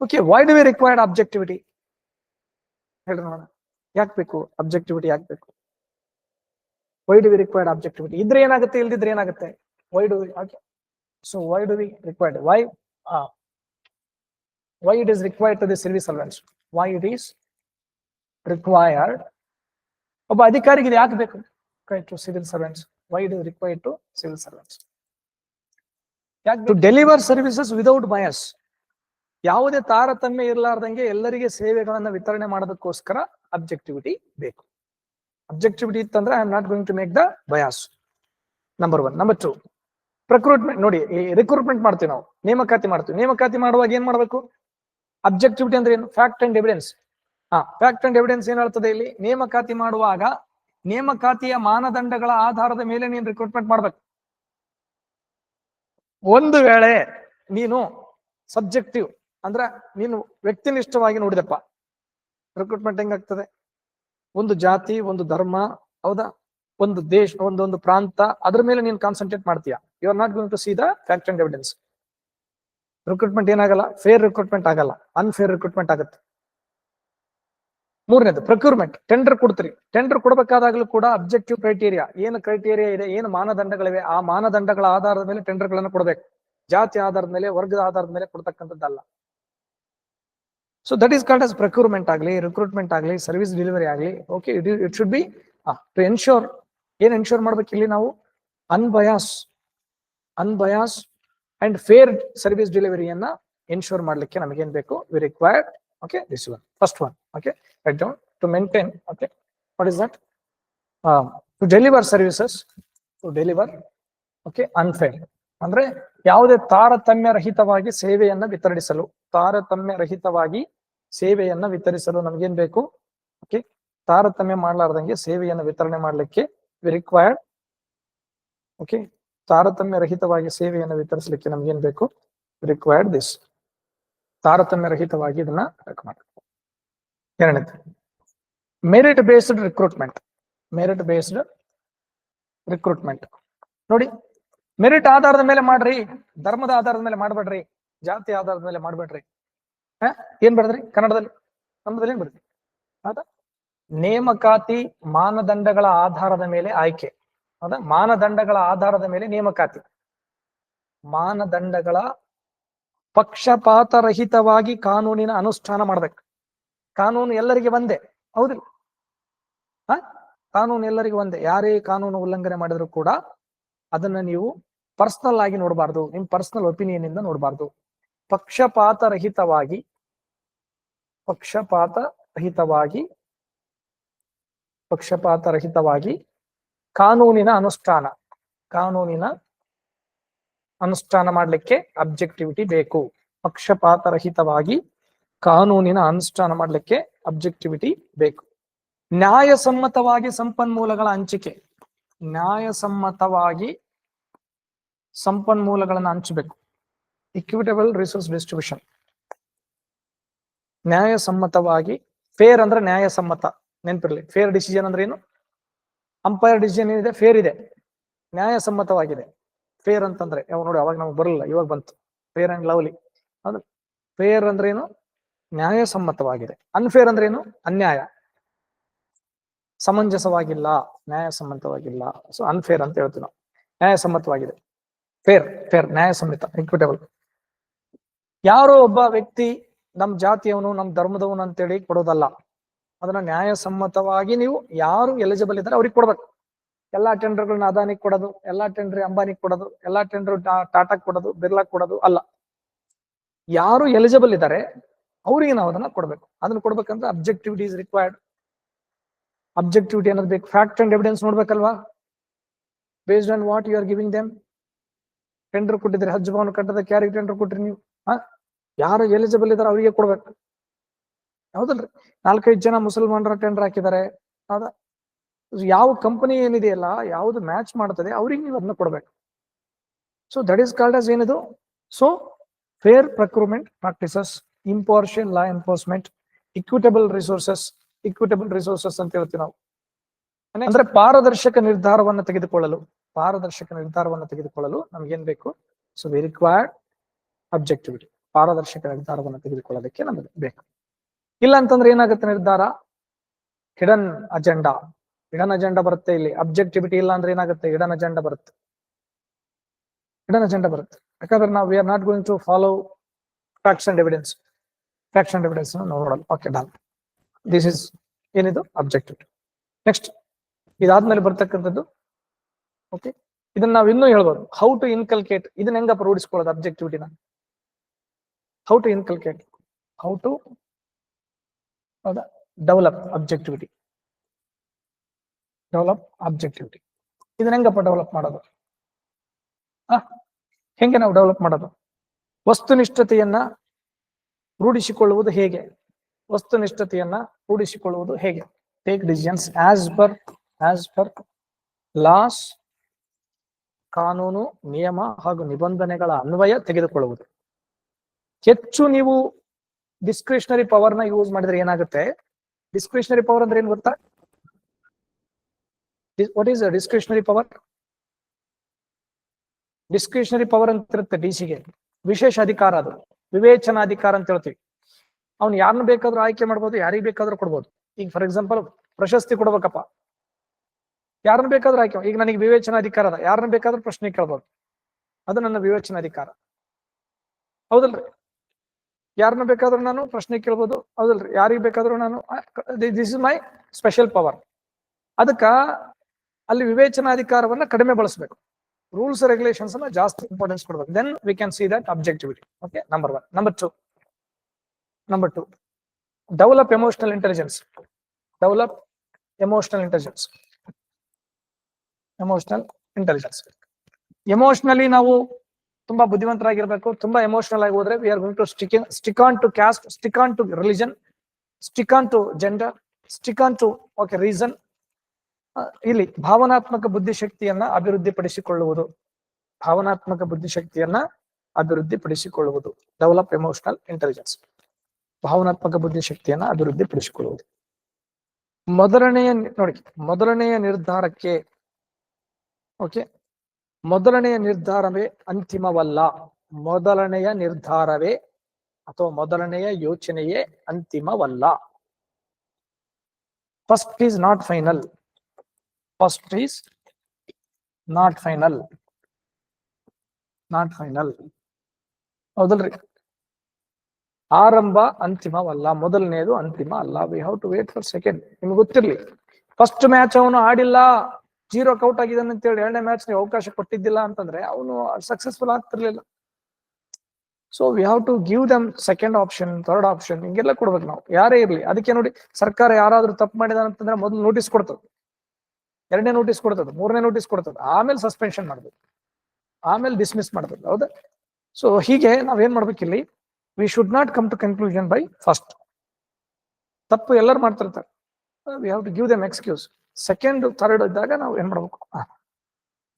Okay, why do we required objectivity? ಹೇಳ್ರಿ ನೋಡೋಣ, ಯಾಕೆ ಬೇಕು ಅಬ್ಜೆಕ್ಟಿವಿಟಿ? ಯಾಕೆ ಬೇಕು? Why do we required objectivity? ಇದ್ರೆ ಏನಾಗುತ್ತೆ, ಇಲ್ದಿದ್ರೆ ಏನಾಗುತ್ತೆ? Why do we, okay, so why do we required? why it is required to the civil servants? Why it is required? ಒಬ್ಬ ಅಧಿಕಾರಿಗೆ ಇದು ಯಾಕೆ ಬೇಕು? To civil servants. Why it is required to civil servants? To deliver services without bias. ಯಾವುದೇ ತಾರತಮ್ಯ ಇರಲಾರ್ದಂಗೆ ಎಲ್ಲರಿಗೆ ಸೇವೆಗಳನ್ನ ವಿತರಣೆ ಮಾಡೋದಕ್ಕೋಸ್ಕರ ಅಬ್ಜೆಕ್ಟಿವಿಟಿ ಬೇಕು. ಅಬ್ಜೆಕ್ಟಿವಿಟಿ ಇತ್ತಂದ್ರೆ I am not going to make the bias. Number 1. Number 2, recruitment. ನೋಡಿ, ರಿಕ್ರೂಟ್ಮೆಂಟ್ ಮಾಡ್ತೀವಿ ನಾವು, ನೇಮಕಾತಿ ಮಾಡ್ತೀವಿ. ನೇಮಕಾತಿ ಮಾಡುವಾಗ ಏನ್ ಮಾಡ್ಬೇಕು? ಅಬ್ಜೆಕ್ಟಿವಿಟಿ ಅಂದ್ರೆ ಏನು? Fact and evidence. Fact and evidence ಏನ್ ಹೇಳ್ತದೆ ಇಲ್ಲಿ? ನೇಮಕಾತಿ ಮಾಡುವಾಗ ನೇಮಕಾತಿಯ ಮಾನದಂಡಗಳ ಆಧಾರದ ಮೇಲೆ ನೀನು ರಿಕ್ರೂಟ್ಮೆಂಟ್ ಮಾಡ್ಬೇಕು. ಒಂದು ವೇಳೆ ನೀನು ಸಬ್ಜೆಕ್ಟಿವ್ ಅಂದ್ರೆ ನೀನು ವ್ಯಕ್ತಿನಿಷ್ಠವಾಗಿ ನೋಡಿದಪ್ಪ, ರಿಕ್ರೂಟ್ಮೆಂಟ್ ಹೆಂಗಾಗ್ತದೆ? ಒಂದು ಜಾತಿ, ಒಂದು ಧರ್ಮ, ಹೌದಾ, ಒಂದು ದೇಶ, ಒಂದೊಂದು ಪ್ರಾಂತ, ಅದ್ರ ಮೇಲೆ ನೀನು ಕಾನ್ಸಂಟ್ರೇಟ್ ಮಾಡ್ತೀಯಾ. You are not going to see the fact and evidence. Recruitment ಏನಾಗಲ್ಲ, ಫೇರ್ ರಿಕ್ರೂಟ್ಮೆಂಟ್ ಆಗಲ್ಲ, ಅನ್ಫೇರ್ ರಿಕ್ರೂಟ್ಮೆಂಟ್ ಆಗುತ್ತೆ. 3ನೇದು ಪ್ರಕ್ಯೂರ್ಮೆಂಟ್. ಟೆಂಡರ್ ಕೊಡ್ತೀರಿ. ಟೆಂಡರ್ ಕೊಡಬೇಕಾದಾಗಲೂ ಕೂಡ ಅಬ್ಜೆಕ್ಟಿವ್ ಕ್ರೈಟೀರಿಯಾ, ಏನು ಕ್ರೈಟೀರಿಯಾ ಇದೆ, ಏನು ಮಾನದಂಡಗಳಿವೆ, ಆ ಮಾನದಂಡಗಳ ಆಧಾರದ ಮೇಲೆ ಟೆಂಡರ್ ಗಳನ್ನು ಕೊಡಬೇಕು. ಜಾತಿ ಆಧಾರದ ಮೇಲೆ, ವರ್ಗದ ಆಧಾರದ ಮೇಲೆ ಕೊಡ್ತಕ್ಕಂಥದ್ದಲ್ಲ. So that is called as procurement ಆಗಲಿ, ರಿಕ್ರೂಟ್ಮೆಂಟ್ ಆಗಲಿ, ಸರ್ವಿಸ್ ಡೆಲಿವರಿ ಆಗಲಿ. Okay, it should be to ensure. ಏನ್ ಎನ್ಶೋರ್ ಮಾಡ್ಬೇಕು ಇಲ್ಲಿ ನಾವು? ಅನ್ಬಯಾಸ್ ಅಂಡ್ ಫೇರ್ ಸರ್ವಿಸ್ ಡೆಲಿವರಿಯನ್ನ ಎನ್ಶೋರ್ ಮಾಡ್ಲಿಕ್ಕೆ ನಮಗೇನ್ ಬೇಕು? We required, okay, this one, first one. Okay, right down. To maintain, okay, what is that? To deliver services, to deliver, okay, unfair ಅಂದ್ರೆ ಯಾವುದೇ ತಾರತಮ್ಯ ರಹಿತವಾಗಿ ಸೇವೆಯನ್ನ ವಿತರಿಸಲು, ತಾರತಮ್ಯ ರಹಿತವಾಗಿ ಸೇವೆಯನ್ನ ವಿತರಿಸಲು ನಮಗೇನ್ ಬೇಕು? ಓಕೆ, ತಾರತಮ್ಯ ಮಾಡಲಾರ್ದಂಗೆ ಸೇವೆಯನ್ನು ವಿತರಣೆ ಮಾಡಲಿಕ್ಕೆ ವಿ ರಿಕ್ವೈರ್ಡ್. ಓಕೆ, ತಾರತಮ್ಯ ರಹಿತವಾಗಿ ಸೇವೆಯನ್ನು ವಿತರಿಸಲಿಕ್ಕೆ ನಮ್ಗೇನ್ ಬೇಕು? Required this. ತಾರತಮ್ಯ ರಹಿತವಾಗಿ ಇದನ್ನ ಮಾಡಬೇಕು. 2ನೇದು merit based recruitment. Merit based recruitment. ನೋಡಿ, ಮೆರಿಟ್ ಆಧಾರದ ಮೇಲೆ ಮಾಡ್ರಿ, ಧರ್ಮದ ಆಧಾರದ ಮೇಲೆ ಮಾಡ್ಬೇಡ್ರಿ, ಜಾತಿ ಆಧಾರದ ಮೇಲೆ ಮಾಡ್ಬೇಡ್ರಿ. ಏನ್ ಬರೆದ್ರಿ ಕನ್ನಡದಲ್ಲಿ? ಕನ್ನಡದಲ್ಲಿ ಏನ್ ಬರೆದ್ರಿ? ಹೌದಾ? ನೇಮಕಾತಿ ಮಾನದಂಡಗಳ ಆಧಾರದ ಮೇಲೆ ಆಯ್ಕೆ. ಹೌದಾ? ಮಾನದಂಡಗಳ ಆಧಾರದ ಮೇಲೆ ನೇಮಕಾತಿ. ಮಾನದಂಡಗಳ ಪಕ್ಷಪಾತರಹಿತವಾಗಿ ಕಾನೂನಿನ ಅನುಷ್ಠಾನ ಮಾಡ್ಬೇಕು. ಕಾನೂನು ಎಲ್ಲರಿಗೆ ಒಂದೇ, ಹೌದಿಲ್ಲ? ಕಾನೂನು ಎಲ್ಲರಿಗೂ ಒಂದೇ. ಯಾರೇ ಕಾನೂನು ಉಲ್ಲಂಘನೆ ಮಾಡಿದ್ರು ಕೂಡ ಅದನ್ನ ನೀವು ಪರ್ಸನಲ್ ಆಗಿ ನೋಡಬಾರ್ದು, ನಿಮ್ ಪರ್ಸನಲ್ ಒಪಿನಿಯನ್ ಇಂದ ನೋಡಬಾರ್ದು. ಪಕ್ಷಪಾತರಹಿತವಾಗಿ ಕಾನೂನಿನ ಅನುಷ್ಠಾನ ಮಾಡ್ಲಿಕ್ಕೆ ಅಬ್ಜೆಕ್ಟಿವಿಟಿ ಬೇಕು. ಪಕ್ಷಪಾತರಹಿತವಾಗಿ ಕಾನೂನಿನ ಅನುಷ್ಠಾನ ಮಾಡ್ಲಿಕ್ಕೆ ಅಬ್ಜೆಕ್ಟಿವಿಟಿ ಬೇಕು. ನ್ಯಾಯಸಮ್ಮತವಾಗಿ ಸಂಪನ್ಮೂಲಗಳ ಹಂಚಿಕೆ. ನ್ಯಾಯಸಮ್ಮತವಾಗಿ ಸಂಪನ್ಮೂಲಗಳನ್ನು ಹಂಚಬೇಕು. Equitable resource distribution. ನ್ಯಾಯಸಮ್ಮತವಾಗಿ, ಫೇರ್ ಅಂದ್ರೆ ನ್ಯಾಯಸಮ್ಮತ, ನೆನಪಿರ್ಲಿ. ಫೇರ್ ಡಿಸಿಷನ್ ಅಂದ್ರೆ ಏನು? ಅಂಪೈರ್ ಡಿಸಿಷನ್ ಏನಿದೆ, ಫೇರ್ ಇದೆ, ನ್ಯಾಯಸಮ್ಮತವಾಗಿದೆ. ಫೇರ್ ಅಂತಂದ್ರೆ ನೋಡಿ, ಅವಾಗ ನಮ್ಗೆ ಬರಲ್ಲ, ಇವಾಗ ಬಂತು. Fair and lovely. ಹೌದು, ಫೇರ್ ಅಂದ್ರೆ ಏನು? ನ್ಯಾಯಸಮ್ಮತವಾಗಿದೆ. ಅನ್ಫೇರ್ ಅಂದ್ರೆ ಏನು? ಅನ್ಯಾಯ, ಸಮಂಜಸವಾಗಿಲ್ಲ, ನ್ಯಾಯಸಮ್ಮತವಾಗಿಲ್ಲ. ಸೊ ಅನ್ಫೇರ್ ಅಂತ ಹೇಳ್ತೀವಿ ನಾವು. ನ್ಯಾಯಸಮ್ಮತವಾಗಿದೆ. ಫೇರ್ ನ್ಯಾಯಸಮ್ಮತ, ಇಕ್ವಿಟಬಲ್. ಯಾರೋ ಒಬ್ಬ ವ್ಯಕ್ತಿ ನಮ್ ಜಾತಿಯವನು, ನಮ್ ಧರ್ಮದವನು ಅಂತೇಳಿ ಕೊಡೋದಲ್ಲ. ಅದನ್ನ ನ್ಯಾಯಸಮ್ಮತವಾಗಿ ನೀವು ಯಾರು ಎಲಿಜಿಬಲ್ ಇದ್ದಾರೆ ಅವ್ರಿಗೆ ಕೊಡ್ಬೇಕು. ಎಲ್ಲಾ ಟೆಂಡರ್ಗಳನ್ನ ಅದಾನಿಗೆ ಕೊಡೋದು, ಎಲ್ಲಾ ಟೆಂಡರ್ ಅಂಬಾನಿಗೆ ಕೊಡೋದು, ಎಲ್ಲಾ ಟೆಂಡರ್ ಟಾಟಾಕ್ ಕೊಡೋದು, ಬಿರ್ಲಾ ಕೊಡೋದು ಅಲ್ಲ. ಯಾರು ಎಲಿಜಿಬಲ್ ಇದ್ದಾರೆ ಅವ್ರಿಗೆ ನಾವು ಅದನ್ನ ಕೊಡ್ಬೇಕು. ಅದನ್ನ ಕೊಡ್ಬೇಕಂದ್ರೆ ಅಬ್ಜೆಕ್ಟಿವಿಟಿ ಇಸ್ ರಿಕ್ವೈರ್ಡ್. ಅಬ್ಜೆಕ್ಟಿವಿಟಿ ಅನ್ನೋದು ಬೇಕು. ಫ್ಯಾಕ್ಟ್ ಅಂಡ್ ಎವಿಡೆನ್ಸ್ ನೋಡ್ಬೇಕಲ್ವಾ? Based on what you are giving them. Tender ಕೊಟ್ಟಿದ್ರೆ, ಹಜ್ ಭವನ ಕಟ್ಟೋದಕ್ಕೆ ಯಾರಿಗೆ ಟೆಂಡರ್ ಕೊಟ್ರಿ ನೀವು? ಯಾರು ಎಲಿಜಿಬಲ್ ಇದಾರೆ ಅವರಿಗೆ ಕೊಡ್ಬೇಕು, ಹೌದಲ್ರಿ? 4-5 ಜನ ಮುಸಲ್ಮಾನರ ಟೆಂಡರ್ ಹಾಕಿದ್ದಾರೆ, ಹೌದಾ? ಯಾವ ಕಂಪನಿ ಏನಿದೆಯಲ್ಲ, ಯಾವ್ದು ಮ್ಯಾಚ್ ಮಾಡ್ತದೆ ಅವ್ರಿಗೆ ನೀವು ಅದನ್ನ ಕೊಡ್ಬೇಕು. So that is called as ಏನಿದು? So fair procurement practices, impartial law enforcement, equitable resources ಅಂತ ಹೇಳ್ತೀವಿ ನಾವು. ಅಂದ್ರೆ ಪಾರದರ್ಶಕ ನಿರ್ಧಾರವನ್ನು ತೆಗೆದುಕೊಳ್ಳಲು ನಮ್ಗೇನ್ ಬೇಕು? So we required objectivity. ಪಾರದರ್ಶಕ ನಿರ್ಧಾರವನ್ನು ತೆಗೆದುಕೊಳ್ಳೋದಕ್ಕೆ ನಮಗೆ ಬೇಕು. ಇಲ್ಲ ಅಂತಂದ್ರೆ ಏನಾಗುತ್ತೆ ನಿರ್ಧಾರ? Hidden agenda. ಹಿಡನ್ ಅಜೆಂಡಾ ಬರುತ್ತೆ ಇಲ್ಲಿ. ಅಬ್ಜೆಕ್ಟಿವಿಟಿ ಇಲ್ಲ ಅಂದ್ರೆ ಏನಾಗುತ್ತೆ? ಹಿಡನ್ ಅಜೆಂಡಾ ಬರುತ್ತೆ. ಹಿಡನ್ ಅಜೆಂಡಾ ಬರುತ್ತೆ. ಯಾಕಂದ್ರೆ ನಾವು we are not going to follow facts and evidence. Facts and evidence ನೋಡೋಣ. Okay, done. ದಿಸ್ ಇಸ್ ಏನಿದು ಅಬ್ಜೆಕ್ಟಿವಿಟಿ. ನೆಕ್ಸ್ಟ್ ಇದಾದ್ಮೇಲೆ ಬರ್ತಕ್ಕಂಥದ್ದು, ಓಕೆ, ಇದನ್ನ ನಾವು ಇನ್ನೂ ಹೇಳ್ಬೋದು. How to inculcate. ಇದನ್ನ ಹೆಂಗಪ್ಪ ರೂಢಿಸ್ಕೊಳ್ಳೋದು ಅಬ್ಜೆಕ್ಟಿವಿಟಿನ? How to inculcate, how to develop objectivity. Develop objectivity ಇದನ್ನ ಹೆಂಗಪ್ಪ ಡೆವಲಪ್ ಮಾಡೋದು? ಹೆಂಗೆ ನಾವು ಡೆವಲಪ್ ಮಾಡೋದು? ವಸ್ತುನಿಷ್ಠತೆಯನ್ನ ರೂಢಿಸಿಕೊಳ್ಳುವುದು ಹೇಗೆ? ವಸ್ತುನಿಷ್ಠತೆಯನ್ನ ರೂಢಿಸಿಕೊಳ್ಳುವುದು ಹೇಗೆ? Take decisions as per loss, ಕಾನೂನು, ನಿಯಮ ಹಾಗೂ ನಿಬಂಧನೆಗಳ ಅನ್ವಯ ತೆಗೆದುಕೊಳ್ಳುವುದು. ಹೆಚ್ಚು ನೀವು ಡಿಸ್ಕ್ರಿಷನರಿ ಪವರ್ನ ಯೂಸ್ ಮಾಡಿದ್ರೆ ಏನಾಗುತ್ತೆ? ಡಿಸ್ಕ್ರಿಷನರಿ ಪವರ್ ಅಂದ್ರೆ ಏನ್ ಗೊತ್ತಾ? What is discretionary power? Discretionary power ಅಂತ ಇರುತ್ತೆ ಡಿಸಿಗೆ. ವಿಶೇಷ ಅಧಿಕಾರ, ಅದು ವಿವೇಚನಾಧಿಕಾರ ಅಂತ ಹೇಳ್ತೀವಿ. ಅವ್ನು ಯಾರನ್ನ ಬೇಕಾದ್ರೂ ಆಯ್ಕೆ ಮಾಡ್ಬೋದು, ಯಾರಿಗೆ ಬೇಕಾದ್ರೂ ಕೊಡ್ಬೋದು. ಈಗ ಫಾರ್ ಎಕ್ಸಾಂಪಲ್ ಪ್ರಶಸ್ತಿ ಕೊಡ್ಬೇಕಪ್ಪ, ಯಾರನ್ನ ಬೇಕಾದ್ರೂ ಆಯ್ಕೆ. ಈಗ ನನಗೆ ವಿವೇಚನಾಧಿಕಾರ ಅದ, ಯಾರನ್ನ ಬೇಕಾದ್ರೂ ಪ್ರಶ್ನೆ ಕೇಳ್ಬೋದು. ಅದು ನನ್ನ ವಿವೇಚನಾಧಿಕಾರ, ಹೌದಲ್ರಿ? ಯಾರನ್ನ ಬೇಕಾದ್ರೂ ನಾನು ಪ್ರಶ್ನೆ ಕೇಳ್ಬೋದು, ಹೌದಲ್ರಿ? ಯಾರಿಗೆ ಬೇಕಾದ್ರೂ ನಾನು, this is my special power. ಅದಕ್ಕ ಅಲ್ಲಿ ವಿವೇಚನಾಧಿಕಾರವನ್ನ ಕಡಿಮೆ ಬಳಸಬೇಕು. ರೂಲ್ಸ್ ರೆಗ್ಯುಲೇಷನ್ಸ್ ಅನ್ನ ಜಾಸ್ತಿ ಇಂಪಾರ್ಟೆನ್ಸ್ ಕೊಡ್ಬೇಕು. Then we can see that objectivity. Okay, number 1. Number two develop emotional intelligence. Develop emotional intelligence. Emotionally ನಾವು ತುಂಬಾ ಬುದ್ಧಿವಂತರಾಗಿರ್ಬೇಕು. ತುಂಬಾ ಎಮೋಷನಲ್ ಆಗಿ ಹೋದ್ರೆ we are going to stick on to caste, stick on to religion, stick on to gender, stick on to reason. ಇಲ್ಲಿ ಭಾವನಾತ್ಮಕ ಬುದ್ಧಿಶಕ್ತಿಯನ್ನ ಅಭಿವೃದ್ಧಿಪಡಿಸಿಕೊಳ್ಳುವುದು. ಭಾವನಾತ್ಮಕ ಬುದ್ಧಿಶಕ್ತಿಯನ್ನ ಅಭಿವೃದ್ಧಿಪಡಿಸಿಕೊಳ್ಳುವುದು. Develop emotional intelligence. ಭಾವನಾತ್ಮಕ ಬುದ್ಧಿಶಕ್ತಿಯನ್ನ ಅಭಿವೃದ್ಧಿಪಡಿಸಿಕೊಳ್ಳುವುದು. ಮೊದಲನೆಯ ನಿರ್ಧಾರಕ್ಕೆ, ಓಕೆ, ಮೊದಲನೆಯ ನಿರ್ಧಾರವೇ ಅಂತಿಮವಲ್ಲ. ಮೊದಲನೆಯ ನಿರ್ಧಾರವೇ ಅಥವಾ ಮೊದಲನೆಯ ಯೋಚನೆಯೇ ಅಂತಿಮವಲ್ಲ. First is not final. First is not final. ಹೌದಲ್ರಿ? ಆರಂಭ ಅಂತಿಮವಲ್ಲ, ಮೊದಲನೇದು ಅಂತಿಮ ಅಲ್ಲ. We have to wait for second. ನಿಮ್ಗೆ ಗೊತ್ತಿರ್ಲಿ, ಫಸ್ಟ್ ಮ್ಯಾಚ್ ಅವನು ಆಡಿಲ್ಲ, 0 ಔಟ್ ಆಗಿದ್ದಾನೆ ಅಂತೇಳಿ ಎರಡನೇ ಮ್ಯಾಚ್ ನೀವು ಅವಕಾಶ ಕೊಟ್ಟಿದ್ದಿಲ್ಲ ಅಂತಂದ್ರೆ ಅವನು ಸಕ್ಸಸ್ಫುಲ್ ಆಗ್ತಿರ್ಲಿಲ್ಲ. So we have to give them second option, third option, ಹಿಂಗೆಲ್ಲ ಕೊಡ್ಬೇಕು ನಾವು, ಯಾರೇ ಇರ್ಲಿ. ಅದಕ್ಕೆ ನೋಡಿ, ಸರ್ಕಾರ ಯಾರಾದ್ರೂ ತಪ್ಪು ಮಾಡಿದಾನೆ ಅಂತಂದ್ರೆ ಮೊದಲು ನೋಟಿಸ್ ಕೊಡ್ತದೆ, 2ನೇ ನೋಟಿಸ್ ಕೊಡ್ತದೆ, 3ನೇ ನೋಟಿಸ್ ಕೊಡ್ತದೆ, ಆಮೇಲೆ ಸಸ್ಪೆನ್ಷನ್ ಮಾಡ್ಬೇಕು, ಆಮೇಲೆ ಡಿಸ್ಮಿಸ್ ಮಾಡ್ಬೇಕು. ಹೌದಾ? ಸೊ ಹೀಗೆ ನಾವೇನ್ ಮಾಡ್ಬೇಕಿಲ್ಲಿ, we should not come to conclusion by first. ತಪ್ಪು ಎಲ್ಲರೂ ಮಾಡ್ತಿರ್ತಾರೆ, we have to give them excuse. Second, third ಇದ್ದಾಗ ನಾವು ಏನ್ ಮಾಡ್ಬೇಕು?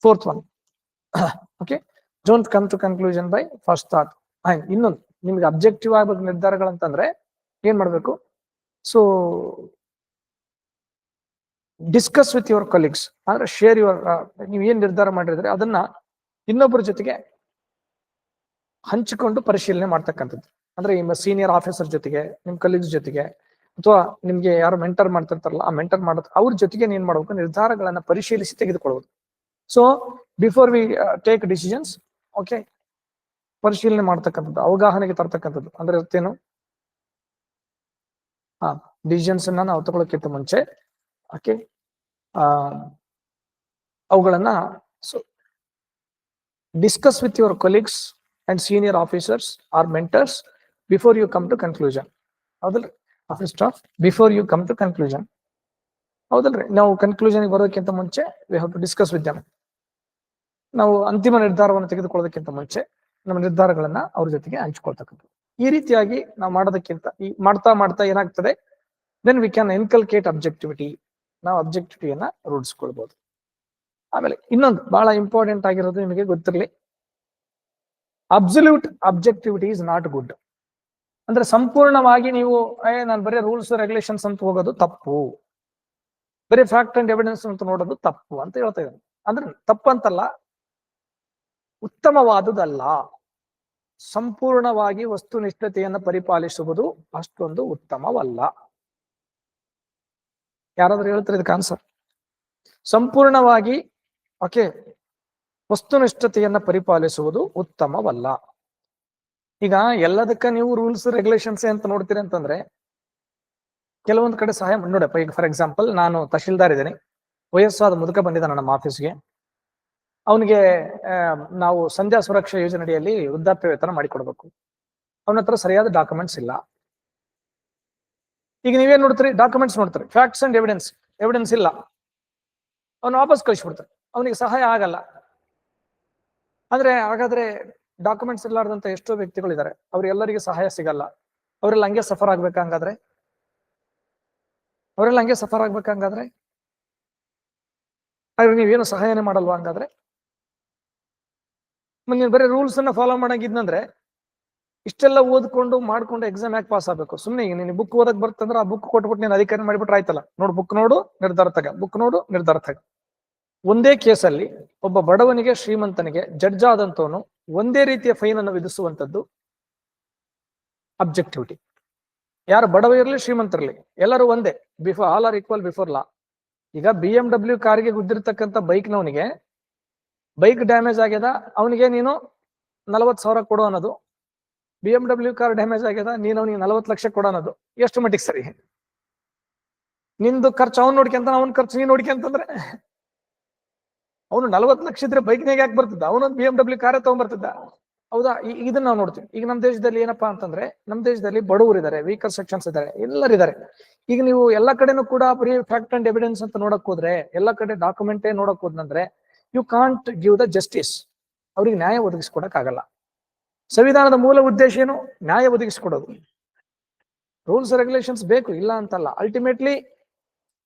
4th one, okay, don't come to conclusion by first thought. ಇನ್ನೊಂದು, ನಿಮ್ಗೆ ಅಬ್ಜೆಕ್ಟಿವ್ ಆಗ್ಬೇಕು ನಿರ್ಧಾರಗಳಂತಂದ್ರೆ ಏನ್ ಮಾಡ್ಬೇಕು? So discuss with your colleagues, ಅಂದ್ರೆ ಶೇರ್ ಯುವರ್, ನೀವು ಏನ್ ನಿರ್ಧಾರ ಮಾಡಿದ್ರೆ ಅದನ್ನ ಇನ್ನೊಬ್ಬರ ಜೊತೆಗೆ ಹಂಚಿಕೊಂಡು ಪರಿಶೀಲನೆ ಮಾಡ್ತಕ್ಕಂಥದ್ದು. ಅಂದ್ರೆ ನಿಮ್ಮ ಸೀನಿಯರ್ ಆಫೀಸರ್ ಜೊತೆಗೆ, ನಿಮ್ ಕಲೀಗ್ಸ್ ಜೊತೆಗೆ, ಅಥವಾ ನಿಮ್ಗೆ ಯಾರು ಮೆಂಟರ್ ಮಾಡ್ತಿರ್ತಾರಲ್ಲ ಆ ಮೆಂಟರ್ ಮಾಡೋದು, ಅವ್ರ ಜೊತೆಗೆ ಏನ್ ಮಾಡ್ಬೇಕು? ನಿರ್ಧಾರಗಳನ್ನ ಪರಿಶೀಲಿಸಿ ತೆಗೆದುಕೊಳ್ಳುವುದು. So before we take decisions, okay, ಪರಿಶೀಲನೆ ಮಾಡ್ತಕ್ಕಂಥದ್ದು, ಅವಗಾಹನೆಗೆ ತರ್ತಕ್ಕಂಥದ್ದು. ಅಂದ್ರೆ ಏನು? ಡಿಸಿಷನ್ಸ್ ಅನ್ನ ನಾವು ತಗೊಳ್ಳೋಕ್ಕಿಂತ ಮುಂಚೆ, ಓಕೆ, ಅವುಗಳನ್ನ discuss with your colleagues and senior officers or mentors before you come to conclusion. ಹೌದಲ್ರಿ? First of before you come to conclusion, ಹೌದಲ್ರಿ? ನಾವು ಕನ್ಕ್ಲೂಷನ್ ಬರೋದಕ್ಕಿಂತ ಮುಂಚೆ we have to discuss with them. ನಾವು ಅಂತಿಮ ನಿರ್ಧಾರವನ್ನು ತೆಗೆದುಕೊಳ್ಳೋದಕ್ಕಿಂತ ಮುಂಚೆ ನಮ್ಮ ನಿರ್ಧಾರಗಳನ್ನ ಅವ್ರ ಜೊತೆಗೆ ಹಂಚ್ಕೊಳ್ತಕ್ಕಂಥದ್ದು. ಈ ರೀತಿಯಾಗಿ ನಾವು ಮಾಡೋದಕ್ಕಿಂತ ಮಾಡ್ತಾ ಮಾಡ್ತಾ ಏನಾಗ್ತದೆ? Then we can inculcate objectivity. ನಾವು ಅಬ್ಜೆಕ್ಟಿವಿಟಿಯನ್ನ ರೂಢಿಸ್ಕೊಳ್ಬಹುದು. ಆಮೇಲೆ ಇನ್ನೊಂದು ಬಹಳ ಇಂಪಾರ್ಟೆಂಟ್ ಆಗಿರೋದು ನಿಮಗೆ ಗೊತ್ತಿರಲಿ, absolute objectivity is not good. ಅಂದ್ರೆ ಸಂಪೂರ್ಣವಾಗಿ ನೀವು ನಾನು ಬರೀ ರೂಲ್ಸ್ ರೆಗ್ಯುಲೇಷನ್ಸ್ ಅಂತ ಹೋಗೋದು ತಪ್ಪು, ಬರೀ ಫ್ಯಾಕ್ಟ್ ಅಂಡ್ ಎವಿಡೆನ್ಸ್ ಅಂತ ನೋಡೋದು ತಪ್ಪು ಅಂತ ಹೇಳ್ತಾ ಇದ್ದಾನೆ. ಅಂದ್ರೆ ತಪ್ಪಂತಲ್ಲ, ಉತ್ತಮವಾದುದಲ್ಲ. ಸಂಪೂರ್ಣವಾಗಿ ವಸ್ತುನಿಷ್ಠತೆಯನ್ನು ಪರಿಪಾಲಿಸುವುದು ಅಷ್ಟೊಂದು ಉತ್ತಮವಲ್ಲ. ಯಾರಾದ್ರೂ ಹೇಳ್ತಾರೆ ಇದಕ್ಕೆ ಆನ್ಸರ್? ಸಂಪೂರ್ಣವಾಗಿ ಓಕೆ ವಸ್ತುನಿಷ್ಠತೆಯನ್ನು ಪರಿಪಾಲಿಸುವುದು ಉತ್ತಮವಲ್ಲ. ಈಗ ಎಲ್ಲದಕ್ಕ ನೀವು ರೂಲ್ಸ್ ರೆಗ್ಯುಲೇಷನ್ಸ್ ಅಂತ ನೋಡ್ತೀರಿ ಅಂತಂದ್ರೆ ಕೆಲವೊಂದು ಕಡೆ ಸಹಾಯ ನೋಡಪ್ಪ. ಈಗ ಫಾರ್ ಎಕ್ಸಾಂಪಲ್ ನಾನು ತಹಶೀಲ್ದಾರ್ ಇದ್ದೇನೆ, ವಯಸ್ಸಾದ ಮುದುಕ ಬಂದಿದ್ದಾನೆ ನಮ್ಮ ಆಫೀಸ್ಗೆ. ಅವನಿಗೆ ನಾವು ಸಂಧ್ಯಾ ಸುರಕ್ಷಾ ಯೋಜನೆಯಲ್ಲಿ ವೃದ್ಧಾಪ್ಯ ವೇತನ ಮಾಡಿಕೊಡ್ಬೇಕು. ಅವನ ಹತ್ರ ಸರಿಯಾದ ಡಾಕ್ಯುಮೆಂಟ್ಸ್ ಇಲ್ಲ. ಈಗ ನೀವೇನ್ ನೋಡ್ತೀರಿ? ಡಾಕ್ಯುಮೆಂಟ್ಸ್ ನೋಡ್ತೀರಿ, ಫ್ಯಾಕ್ಟ್ಸ್ ಅಂಡ್ ಎವಿಡೆನ್ಸ್ ಇಲ್ಲ, ಅವನು ವಾಪಸ್ ಕಳಿಸ್ಬಿಡ್ತಾರೆ. ಅವನಿಗೆ ಸಹಾಯ ಆಗಲ್ಲ. ಅಂದ್ರೆ ಹಾಗಾದ್ರೆ ಡಾಕ್ಯುಮೆಂಟ್ಸ್ ಇರ್ಲಾರ್ದಂತ ಎಷ್ಟೋ ವ್ಯಕ್ತಿಗಳಿದ್ದಾರೆ, ಅವ್ರೆಲ್ಲರಿಗೆ ಸಹಾಯ ಸಿಗಲ್ಲ. ಅವರೆಲ್ಲ ಹಂಗೆ ಸಫರ್ ಆಗ್ಬೇಕಂಗಾದ್ರೆ ಆದ್ರೆ ನೀವೇನು ಸಹಾಯನೇ ಮಾಡಲ್ವಾ ಹಂಗಾದ್ರೆ? ನೀವು ಬರೀ ರೂಲ್ಸ್ ಅನ್ನ ಫಾಲೋ ಮಾಡಂಗಿದ್ನಂದ್ರೆ ಇಷ್ಟೆಲ್ಲ ಓದ್ಕೊಂಡು ಮಾಡ್ಕೊಂಡು ಎಕ್ಸಾಮ್ ಯಾಕೆ ಪಾಸ್ ಆಗ್ಬೇಕು? ಸುಮ್ನೆ ಈಗ ನೀನು ಬುಕ್ ಓದಕ್ ಬರ್ತಂದ್ರೆ ಆ ಬುಕ್ ಕೊಟ್ಬಿಟ್ಟು ನೀನು ಅಧಿಕಾರಿ ಮಾಡಿಬಿಟ್ರೆ ಆಯ್ತಲ್ಲ. ನೋಡು ಬುಕ್ ನೋಡು ನಿರ್ಧಾರ ತಗ, ಬುಕ್ ನೋಡು ನಿರ್ಧಾರ ತಗ. ಒಂದೇ ಕೇಸಲ್ಲಿ ಒಬ್ಬ ಬಡವನಿಗೆ ಶ್ರೀಮಂತನಿಗೆ ಜಡ್ಜ್ ಆದಂತವನು ಒಂದೇ ರೀತಿಯ ಫೈನ್ ಅನ್ನು ವಿಧಿಸುವಂತದ್ದು ಅಬ್ಜೆಕ್ಟಿವಿಟಿ. ಯಾರು ಬಡವ ಇರಲಿ ಶ್ರೀಮಂತರಿರ್ಲಿ ಎಲ್ಲರೂ ಒಂದೇ, all are equal before law. ಈಗ BMW ಕಾರ್ಗೆ ಗುದ್ದಿರ್ತಕ್ಕಂಥ ಬೈಕ್ನವನಿಗೆ ಬೈಕ್ ಡ್ಯಾಮೇಜ್ ಆಗ್ಯದ, ಅವನಿಗೆ ನೀನು 40,000 ಕೊಡು ಅನ್ನೋದು, BMW ಕಾರ್ ಡ್ಯಾಮೇಜ್ ಆಗ್ಯದ ನೀನು ಅವನಿಗೆ 40 ಲಕ್ಷ ಕೊಡು ಅನ್ನೋದು ಎಷ್ಟು ಮಟ್ಟಿಗೆ ಸರಿ? ನಿಂದು ಖರ್ಚು ಅವ್ನು ನೋಡ್ಕೊಂತ, ಅವನ ಖರ್ಚು ನೀನ್ ನೋಡ್ಕೊಂತಂದ್ರೆ ಅವನು 40 ಲಕ್ಷ ಇದ್ರೆ ಬೈಕ್ನಾಗ ಯಾಕೆ ಬರ್ತಿದ್ದ? ಅವನೊಂದು BMW ಕಾರೇ ತಗೊಂಡ್ಬರ್ತಿದ್ದ. ಹೌದಾ? ಇದನ್ನ ನಾವು ನೋಡ್ತೀವಿ. ಈಗ ನಮ್ಮ ದೇಶದಲ್ಲಿ ಏನಪ್ಪಾ ಅಂತಂದ್ರೆ, ನಮ್ಮ ದೇಶದಲ್ಲಿ ಬಡವರು ಇದ್ದಾರೆ, ವೀಕರ್ ಸೆಕ್ಷನ್ಸ್ ಇದ್ದಾರೆ, ಎಲ್ಲರಿದ್ದಾರೆ. ಈಗ ನೀವು ಎಲ್ಲ ಕಡೆನೂ ಕೂಡ ಬರೀ ಫ್ಯಾಕ್ಟ್ ಅಂಡ್ ಎವಿಡೆನ್ಸ್ ಅಂತ ನೋಡಕ್ ಹೋದ್ರೆ, ಎಲ್ಲ ಕಡೆ ಡಾಕ್ಯುಮೆಂಟೇ ನೋಡಕ್ ಹೋದ್ನಂದ್ರೆ you can't give the justice. ಅವ್ರಿಗೆ ನ್ಯಾಯ ಒದಗಿಸ್ಕೊಡಕ್ ಆಗಲ್ಲ. ಸಂವಿಧಾನದ ಮೂಲ ಉದ್ದೇಶ ಏನು? ನ್ಯಾಯ ಒದಗಿಸ್ಕೊಡೋದು. ರೂಲ್ಸ್ ರೆಗ್ಯುಲೇಷನ್ಸ್ ಬೇಕು, ಇಲ್ಲ ಅಂತಲ್ಲ. ಅಲ್ಟಿಮೇಟ್ಲಿ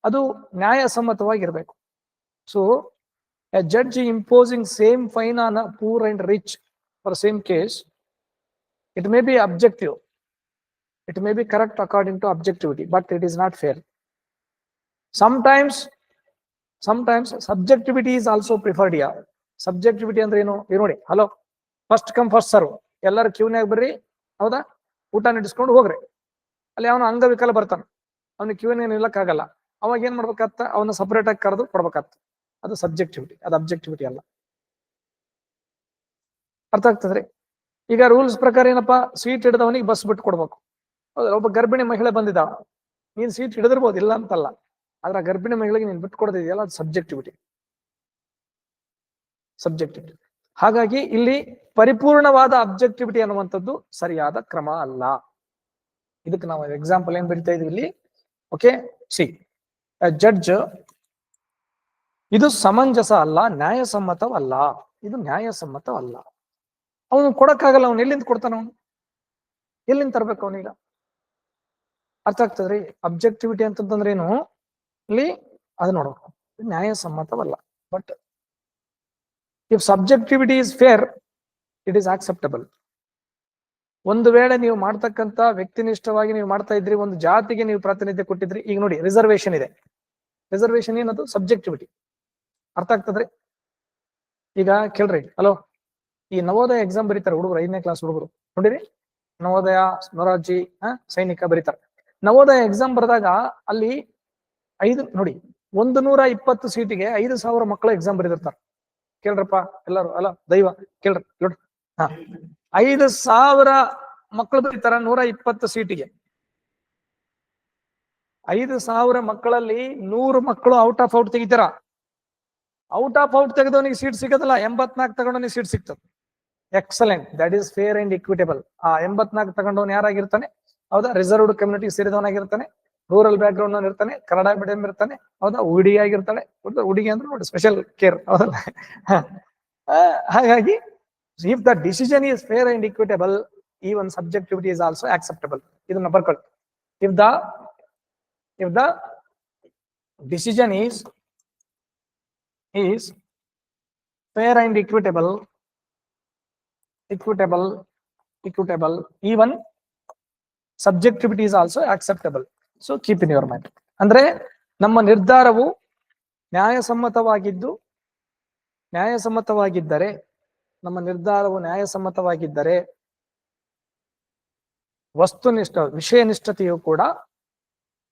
ಅದು ನ್ಯಾಯಸಮ್ಮತವಾಗಿರ್ಬೇಕು. So a judge imposing same fine on a poor and rich for same case, it may be objective, it may be correct according to objectivity, but it is not fair. Sometimes subjectivity is also preferred here. Subjectivity ಅಂದ್ರೆ ಏನು? ನೋಡಿ, hello, first come first serve, ಎಲ್ಲರೂ ಕ್ಯೂನ್ಯಾಗ ಬರ್ರಿ, ಹೌದಾ, ಊಟ ನಡೆಸ್ಕೊಂಡು ಹೋಗ್ರಿ. ಅಲ್ಲಿ ಅವನು ಅಂಗವಿಕಲ ಬರ್ತಾನೆ, ಅವನಿಗೆ ಕ್ಯೂನ್ಯಾಗ ನಿಲ್ಲಕ್ಕಾಗಲ್ಲ. ಅವಾಗ ಏನ್ ಮಾಡ್ಬೇಕಾಗ್ತ? ಅವನ್ನ ಸಪರೇಟ್ ಆಗಿ ಕರೆದು ಕೊಡ್ಬೇಕಾಗ್ತ. ಅದು ಸಬ್ಜೆಕ್ಟಿವಿಟಿ, ಅದು ಅಬ್ಜೆಕ್ಟಿವಿಟಿ ಅಲ್ಲ. ಅರ್ಥ ಆಗ್ತದ್ರಿ? ಈಗ ರೂಲ್ಸ್ ಪ್ರಕಾರ ಏನಪ್ಪಾ, ಸೀಟ್ ಹಿಡಿದವನಿಗೆ ಬಸ್ ಬಿಟ್ಟು ಕೊಡ್ಬೇಕು. ಒಬ್ಬ ಗರ್ಭಿಣಿ ಮಹಿಳೆ ಬಂದಿದ್ದಾಳ, ನೀನ್ ಸೀಟ್ ಹಿಡಿದಿರ್ಬೋದು, ಇಲ್ಲ ಅಂತಲ್ಲ, ಆದ್ರೆ ಆ ಗರ್ಭಿಣಿ ಮಹಿಳೆಗೆ ನೀನ್ ಬಿಟ್ಟು ಕೊಡೋದಿದೆಯಲ್ಲ, ಅದು ಸಬ್ಜೆಕ್ಟಿವಿಟಿ. ಹಾಗಾಗಿ ಇಲ್ಲಿ ಪರಿಪೂರ್ಣವಾದ ಅಬ್ಜೆಕ್ಟಿವಿಟಿ ಅನ್ನುವಂಥದ್ದು ಸರಿಯಾದ ಕ್ರಮ ಅಲ್ಲ. ಇದಕ್ಕೆ ನಾವು ಎಕ್ಸಾಂಪಲ್ ಏನ್ ಬರಿತಾ ಇದೀವಿ ಇಲ್ಲಿ? ಓಕೆ, ಸಿ ಜಡ್ಜ್, ಇದು ಸಮಂಜಸ ಅಲ್ಲ, ನ್ಯಾಯಸಮ್ಮತವಲ್ಲ. ಇದು ನ್ಯಾಯಸಮ್ಮತವಲ್ಲ. ಅವನು ಕೊಡಕ್ಕಾಗಲ್ಲ. ಅವನು ಎಲ್ಲಿಂದ ಕೊಡ್ತಾನ? ಅವನು ಎಲ್ಲಿಂದ ತರ್ಬೇಕು ಅವನೀಗ? ಅರ್ಥ ಆಗ್ತದ್ರಿ? ಅಬ್ಜೆಕ್ಟಿವಿಟಿ ಅಂತಂದ್ರೆ ಏನು ಇಲ್ಲಿ ಅದು ನೋಡ್ಬೇಕು. ನ್ಯಾಯಸಮ್ಮತವಲ್ಲ. But if subjectivity is fair, it is acceptable. ಒಂದು ವೇಳೆ ನೀವು ಮಾಡ್ತಕ್ಕಂಥ ವ್ಯಕ್ತಿನಿಷ್ಠವಾಗಿ ನೀವು ಮಾಡ್ತಾ ಇದ್ರಿ, ಒಂದು ಜಾತಿಗೆ ನೀವು ಪ್ರಾತಿನಿಧ್ಯ ಕೊಟ್ಟಿದ್ರಿ. ಈಗ ನೋಡಿ, ರಿಸರ್ವೇಶನ್ ಇದೆ. ರಿಸರ್ವೇಶನ್ ಏನದು? ಸಬ್ಜೆಕ್ಟಿವಿಟಿ. ಅರ್ಥ ಆಗ್ತದ್ರಿ? ಈಗ ಕೇಳ್ರಿ, ಹಲೋ, ಈ ನವೋದಯ ಎಕ್ಸಾಮ್ ಬರೀತಾರೆ ಹುಡುಗರು, 5ನೇ ಕ್ಲಾಸ್ ಹುಡುಗರು ನೋಡಿರಿ, ನವೋದಯ, ಮೊರಾರ್ಜಿ, ಸೈನಿಕ ಬರೀತಾರೆ. ನವೋದಯ ಎಕ್ಸಾಮ್ ಬರೆದಾಗ ಅಲ್ಲಿ 120 ಸೀಟಿಗೆ 5,000 ಮಕ್ಕಳು ಎಕ್ಸಾಮ್ ಬರೆದಿರ್ತಾರೆ. ಕೇಳ್ರಪ್ಪ ಎಲ್ಲರೂ, ಅಲ್ಲ ದೈವ ಕೇಳ್ರಿ, ನೋಡ್ರಿ, 5,000 ಮಕ್ಕಳು ಬರೀತಾರ 120 ಸೀಟಿಗೆ. 5,000 ಮಕ್ಕಳಲ್ಲಿ 100 ಮಕ್ಕಳು ಔಟ್ ಆಫ್ ಔಟ್ ತೆಗಿತಾರ. ಔಟ್ ಆಫ್ ಔಟ್ ತೆಗೆದವನಿಗೆ ಸೀಟ್ ಸಿಗೋದಿಲ್ಲ, 84 ತಗೊಂಡವನಿಗೆ ಸೀಟ್ ಸಿಗ್ತದೆ. Excellent, that is fair and equitable. ಆ 84 ತಗೊಂಡವನು ಯಾರಾಗಿರ್ತಾನೆ? ಹೌದಾ, ರಿಸರ್ವ್ಡ್ ಕಮ್ಯುನಿಟಿ ಸೇರಿದವನಾಗಿರ್ತಾನೆ, ರೂರಲ್ ಬ್ಯಾಕ್ ಗ್ರೌಂಡ್ ಇರ್ತಾನೆ, ಕನ್ನಡ ಮೀಡಿಯಂ ಇರ್ತಾನೆ, ಹೌದಾ, ಹುಡುಗಿ ಆಗಿರ್ತಾಳೆ. ಹುಡುಗಿ ಅಂದ್ರೆ ನೋಡಿ ಸ್ಪೆಷಲ್ ಕೇರ್, ಹೌದಲ್ಲ? ಹಾಗಾಗಿ if the decision is fair and equitable, even subjectivity is also acceptable. ಇದನ್ನ ಬರ್ಕೊಳ್ಳಿ. If the decision is fair and equitable, even subjectivity is also acceptable. So keep in your mind. ಅಂದ್ರೆ ನಮ್ಮ ನಿರ್ಧಾರವು ನ್ಯಾಯಸಮ್ಮತವಾಗಿದ್ದರೆ ವಸ್ತುನಿಷ್ಠ ವಿಷಯನಿಷ್ಠತೆಯು ಕೂಡ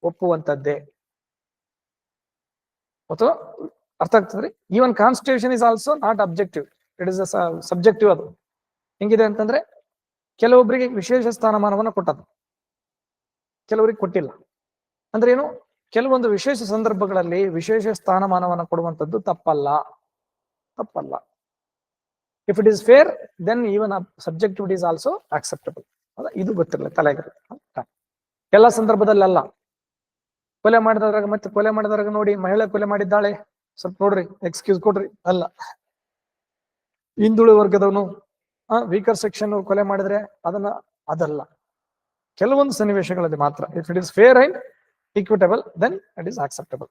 ಒಪ್ಪುವಂತದ್ದೇ. ಅಥವಾ ಅರ್ಥ ಆಗ್ತದ್ರಿ? Even constitution is also not objective, it is subjective. ಅದು ಹೆಂಗಿದೆ ಅಂತಂದ್ರೆ ಕೆಲವೊಬ್ಬರಿಗೆ ವಿಶೇಷ ಸ್ಥಾನಮಾನವನ್ನು ಕೊಟ್ಟದ್ದು, ಕೆಲವರಿಗೆ ಕೊಟ್ಟಿಲ್ಲ. ಅಂದ್ರೆ ಏನು? ಕೆಲವೊಂದು ವಿಶೇಷ ಸಂದರ್ಭಗಳಲ್ಲಿ ವಿಶೇಷ ಸ್ಥಾನಮಾನವನ್ನು ಕೊಡುವಂಥದ್ದು ತಪ್ಪಲ್ಲ. If it is fair then even subjectivity is also acceptable. ಇದು ಗೊತ್ತಿರಲ್ಲ, ತಲೆಗಿರುತ್ತೆ. ಎಲ್ಲ ಸಂದರ್ಭದಲ್ಲ. ಕೊಲೆ ಮಾಡಿದವ್ರಾಗ ಮತ್ತೆ ಕೊಲೆ ಮಾಡಿದವ್ರಾಗ ನೋಡಿ, ಮಹಿಳೆ ಕೊಲೆ ಮಾಡಿದ್ದಾಳೆ, ಸ್ವಲ್ಪ ನೋಡ್ರಿ, ಎಕ್ಸ್ಕ್ಯೂಸ್ ಕೊಡ್ರಿ. ಅಲ್ಲ, ಹಿಂದುಳಿದ ವರ್ಗದವನು ವೀಕರ್ ಸೆಕ್ಷನ್ ಕೊಲೆ ಮಾಡಿದ್ರೆ ಅದಲ್ಲ. ಕೆಲವೊಂದು ಸನ್ನಿವೇಶಗಳಲ್ಲಿ ಮಾತ್ರ if it is fair and equitable, then it is acceptable.